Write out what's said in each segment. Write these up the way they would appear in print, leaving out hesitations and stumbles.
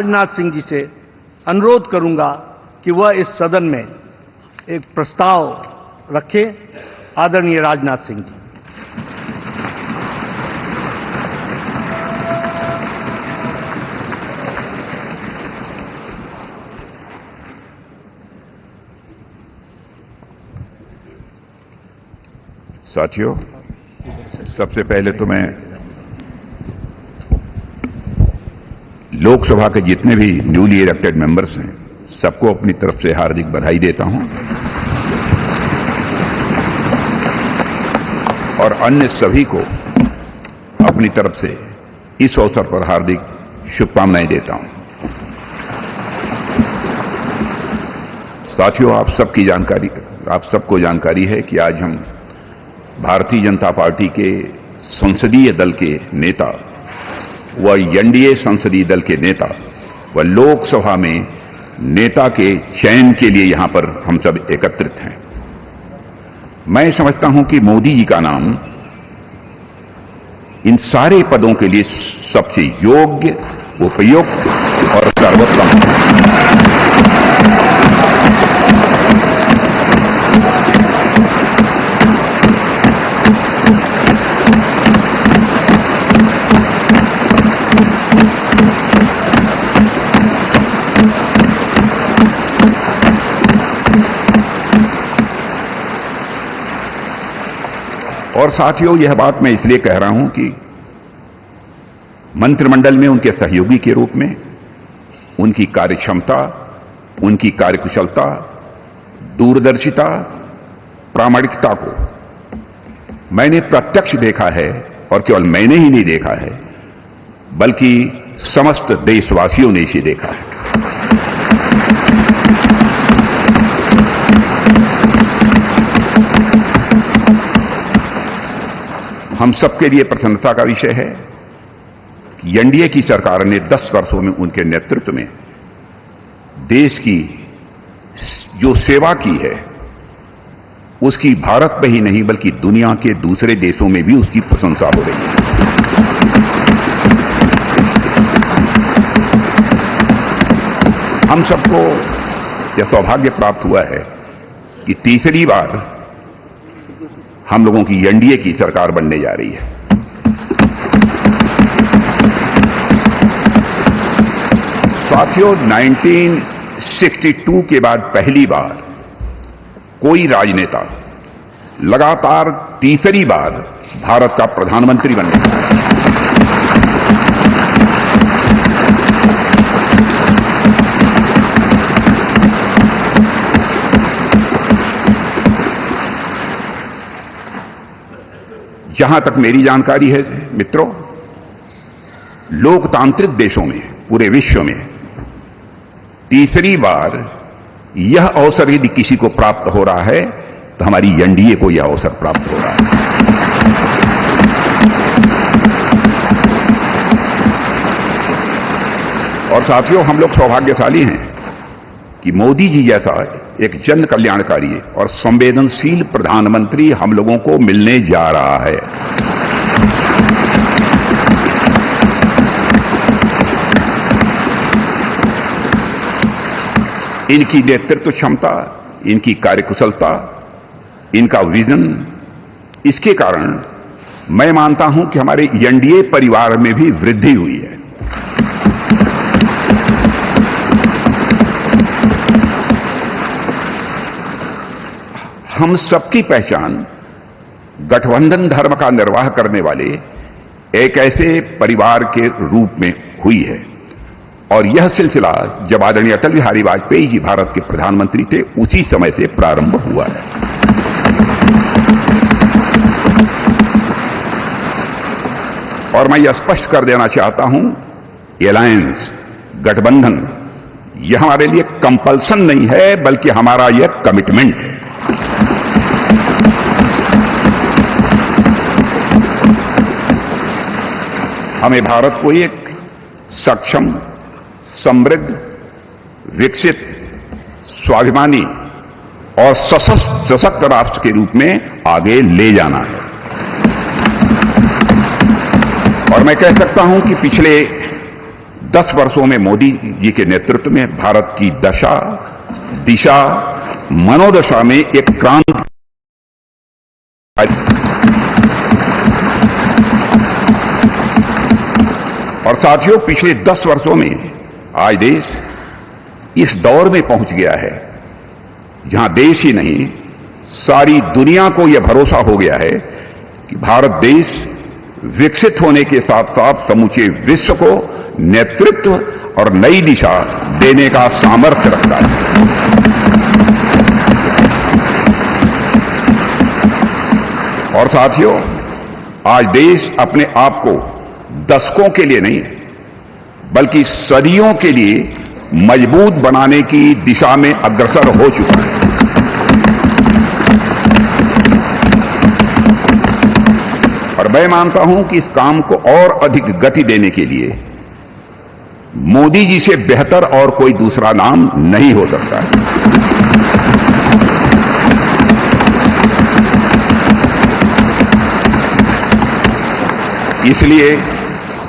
राजनाथ सिंह जी से अनुरोध करूंगा कि वह इस सदन में एक प्रस्ताव रखें। आदरणीय राजनाथ सिंह जी। साथियों, सबसे पहले तो मैं लोकसभा के जितने भी न्यूली इलेक्टेड मेंबर्स हैं सबको अपनी तरफ से हार्दिक बधाई देता हूं और अन्य सभी को अपनी तरफ से इस अवसर पर हार्दिक शुभकामनाएं देता हूं। साथियों, आप सबको जानकारी है कि आज हम भारतीय जनता पार्टी के संसदीय दल के नेता व एनडीए संसदीय दल के नेता व लोकसभा में नेता के चयन के लिए यहां पर हम सब एकत्रित हैं। मैं समझता हूं कि मोदी जी का नाम इन सारे पदों के लिए सबसे योग्य, उपयुक्त और सर्वोत्तम है। और साथियों, यह बात मैं इसलिए कह रहा हूं कि मंत्रिमंडल में उनके सहयोगी के रूप में उनकी कार्यक्षमता, उनकी कार्यकुशलता, दूरदर्शिता, प्रामाणिकता को मैंने प्रत्यक्ष देखा है और केवल मैंने ही नहीं देखा है बल्कि समस्त देशवासियों ने इसे देखा है। हम सबके लिए प्रसन्नता का विषय है कि एनडीए की सरकार ने 10 वर्षों में उनके नेतृत्व में देश की जो सेवा की है उसकी भारत में ही नहीं बल्कि दुनिया के दूसरे देशों में भी उसकी प्रशंसा हो रही है। हम सबको यह सौभाग्य प्राप्त हुआ है कि तीसरी बार हम लोगों की एनडीए की सरकार बनने जा रही है। साथियों, 1962 के बाद पहली बार कोई राजनेता लगातार तीसरी बार भारत का प्रधानमंत्री बनने जा रहा है। जहां तक मेरी जानकारी है मित्रों, लोकतांत्रिक देशों में पूरे विश्व में तीसरी बार यह अवसर यदि किसी को प्राप्त हो रहा है तो हमारी एनडीए को यह अवसर प्राप्त हो रहा है। और साथियों, हम लोग सौभाग्यशाली हैं कि मोदी जी जैसा एक जन कल्याणकारी और संवेदनशील प्रधानमंत्री हम लोगों को मिलने जा रहा है। इनकी नेतृत्व क्षमता, इनकी कार्यकुशलता, इनका विजन, इसके कारण मैं मानता हूं कि हमारे एनडीए परिवार में भी वृद्धि हुई है। हम सबकी पहचान गठबंधन धर्म का निर्वाह करने वाले एक ऐसे परिवार के रूप में हुई है और यह सिलसिला जब आदरणीय अटल बिहारी वाजपेयी जी भारत के प्रधानमंत्री थे उसी समय से प्रारंभ हुआ है। और मैं यह स्पष्ट कर देना चाहता हूं, एलायंस, गठबंधन, यह हमारे लिए कंपल्सन नहीं है बल्कि हमारा यह कमिटमेंट है। हमें भारत को एक सक्षम, समृद्ध, विकसित, स्वाभिमानी और सशक्त राष्ट्र के रूप में आगे ले जाना है। और मैं कह सकता हूं कि पिछले 10 वर्षों में मोदी जी के नेतृत्व में भारत की दशा, दिशा, मनोदशा में एक क्रांति। और साथियों, पिछले 10 वर्षों में आज देश इस दौर में पहुंच गया है जहां देश ही नहीं, सारी दुनिया को यह भरोसा हो गया है कि भारत देश विकसित होने के साथ साथ समूचे विश्व को नेतृत्व और नई दिशा देने का सामर्थ्य रखता है। और साथियों, आज देश अपने आप को दशकों के लिए नहीं बल्कि सदियों के लिए मजबूत बनाने की दिशा में अग्रसर हो चुका है। और मैं मानता हूं कि इस काम को और अधिक गति देने के लिए मोदी जी से बेहतर और कोई दूसरा नाम नहीं हो सकता है।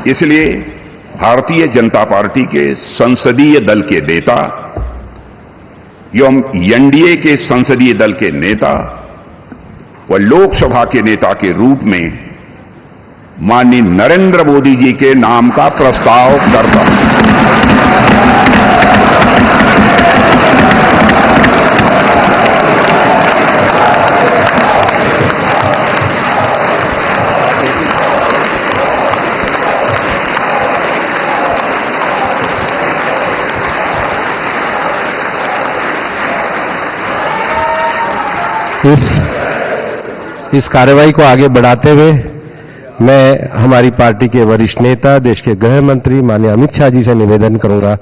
इसलिए भारतीय जनता पार्टी के संसदीय दल के नेता एवं एनडीए के संसदीय दल के नेता व लोकसभा के नेता के रूप में माननीय नरेंद्र मोदी जी के नाम का प्रस्ताव करता हूं। इस कार्यवाही को आगे बढ़ाते हुए मैं हमारी पार्टी के वरिष्ठ नेता, देश के गृह मंत्री माननीय अमित शाह जी से निवेदन करूंगा